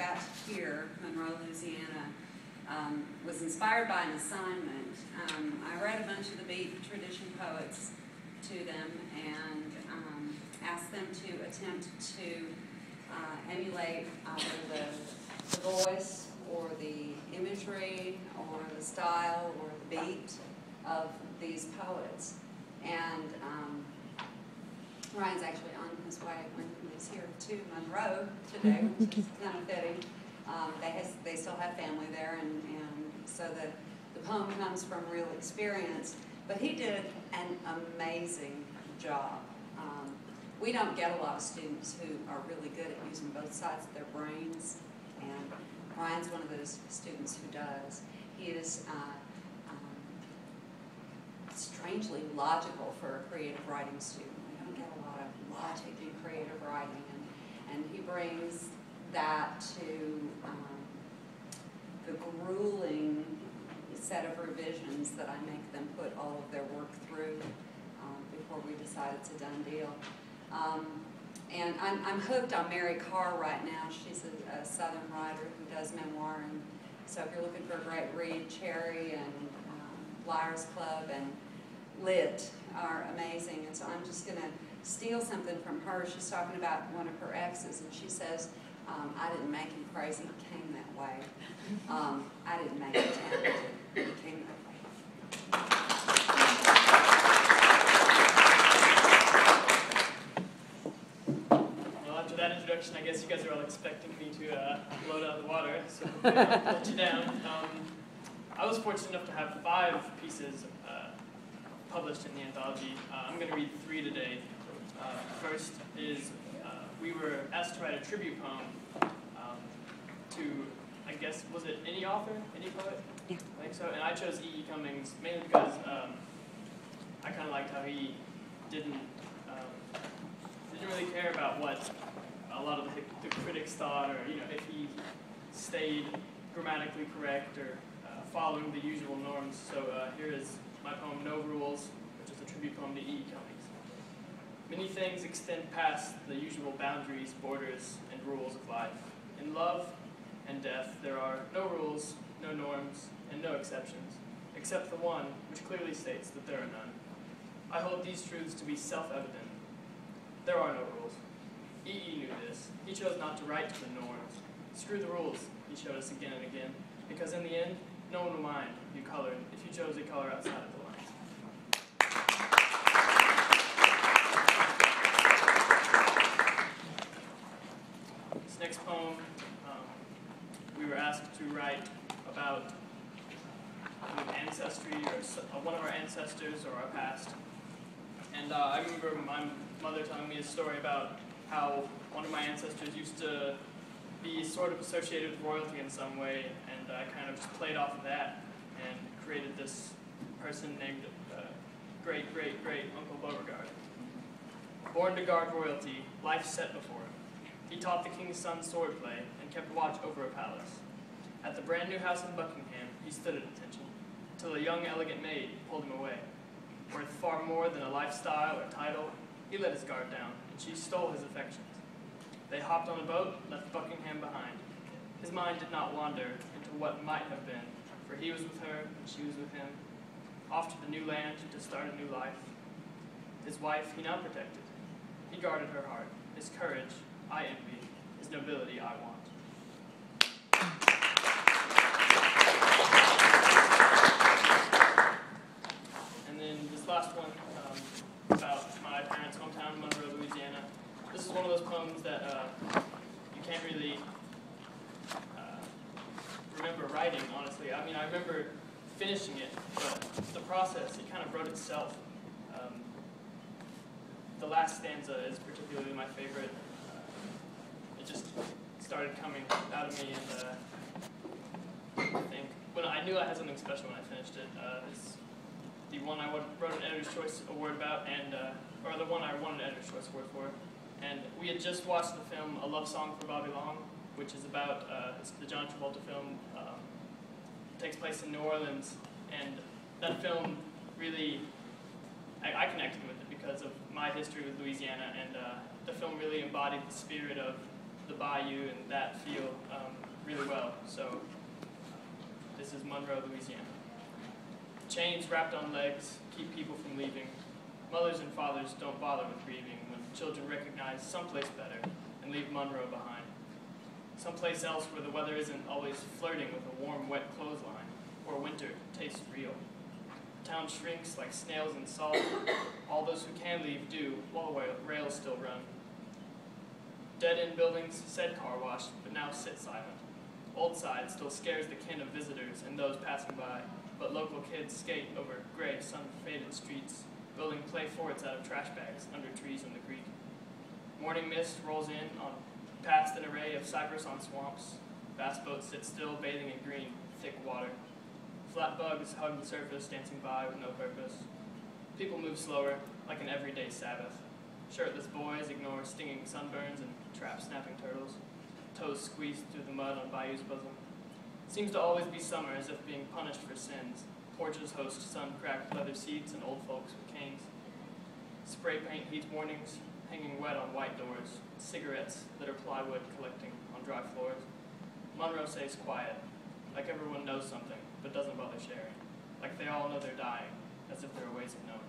at here, Monroe, Louisiana, was inspired by an assignment. I read a bunch of the beat tradition poets to them and asked them to attempt to emulate either the voice or the imagery or the style or the beat of these poets. And Ryan's actually on his way when he's here to Monroe today, which is kind of fitting. They still have family there, and so the poem comes from real experience. But he did an amazing job. We don't get a lot of students who are really good at using both sides of their brains, and Ryan's one of those students who does. He is strangely logical for a creative writing student. We don't get a lot of logic in creative writing, and he brings that to the grueling set of revisions that I make them put all of their work through before we decide it's a done deal. And I'm hooked on Mary Carr right now. She's a Southern writer who does memoir, and so if you're looking for a great read, Cherry and Liars Club and Lit are amazing. And so I'm just going to steal something from her. She's talking about one of her exes, and she says, I didn't make him crazy, he came that way. I didn't make him talented, he came that way. Well, after that introduction, I guess you guys are all expecting me to blow out of the water, so I'll let you down. I was fortunate enough to have 5 pieces published in the anthology. I'm going to read 3 today. First is, we were asked to write a tribute poem to, I guess, was it any author, any poet? Yeah. I think so. And I chose E.E. Cummings mainly because I kind of liked how he didn't really care about what a lot of the critics thought, or if he stayed grammatically correct or following the usual norms. So here is my poem, No Rules, which is a tribute poem to E.E. Cummings. Many things extend past the usual boundaries, borders, and rules of life. In love and death, there are no rules, no norms, and no exceptions, except the one which clearly states that there are none. I hold these truths to be self-evident. There are no rules. E.E. knew this. He chose not to write to the norms. Screw the rules, he showed us again and again, because in the end, no one will mind if you colored, if you chose a color outside of the lines. This next poem, we were asked to write about ancestry, or one of our ancestors or our past. And I remember my mother telling me a story about how one of my ancestors used to be sort of associated with royalty in some way, and I kind of just played off of that and created this person named great-great-great Uncle Beauregard. Born to guard royalty, life set before him. He taught the king's son swordplay and kept watch over a palace. At the brand new house in Buckingham, he stood at attention, till a young elegant maid pulled him away. Worth far more than a lifestyle or title, he let his guard down, and she stole his affections. They hopped on a boat, left Buckingham behind. His mind did not wander into what might have been, for he was with her, and she was with him, off to the new land to start a new life. His wife he now protected. He guarded her heart. His courage I envy, his nobility I want. And then this last one, about my parents' hometown, Monroe, Louisiana. This is one of those poems that you can't really remember writing, honestly. I mean, I remember finishing it, but the process, it kind of wrote itself. The last stanza is particularly my favorite. It just started coming out of me, and I think I knew I had something special when I finished it. It's the one I wrote an Editor's Choice Award about, and or the one I won an Editor's Choice Award for. And we had just watched the film A Love Song for Bobby Long, which is about it's the John Travolta film. Takes place in New Orleans, and that film really, I connected with it because of my history with Louisiana, and the film really embodied the spirit of the bayou and that feel. well, so this is Monroe, Louisiana. Chains wrapped on legs keep people from leaving. Mothers and fathers don't bother with grieving when children recognize someplace better and leave Monroe behind. Someplace else where the weather isn't always flirting with a warm, wet clothesline, or winter tastes real. The town shrinks like snails in salt. All those who can leave do, while rails still run. Dead-end buildings said car wash, but now sit silent. Old Side still scares the kin of visitors and those passing by, but local kids skate over gray, sun-faded streets, building play forts out of trash bags under trees in the creek. Morning mist rolls in past an array of cypress on swamps. Bass boats sit still, bathing in green, thick water. Flat bugs hug the surface, dancing by with no purpose. People move slower, like an everyday Sabbath. Shirtless boys ignore stinging sunburns and trap snapping turtles. Toes squeezed through the mud on bayou's bosom. Seems to always be summer, as if being punished for sins. Porches host sun-cracked leather seats and old folks with canes. Spray paint heats mornings, hanging wet on white doors. Cigarettes that are plywood collecting on dry floors. Monroe stays quiet, like everyone knows something, but doesn't bother sharing. Like they all know they're dying, as if there are ways of knowing.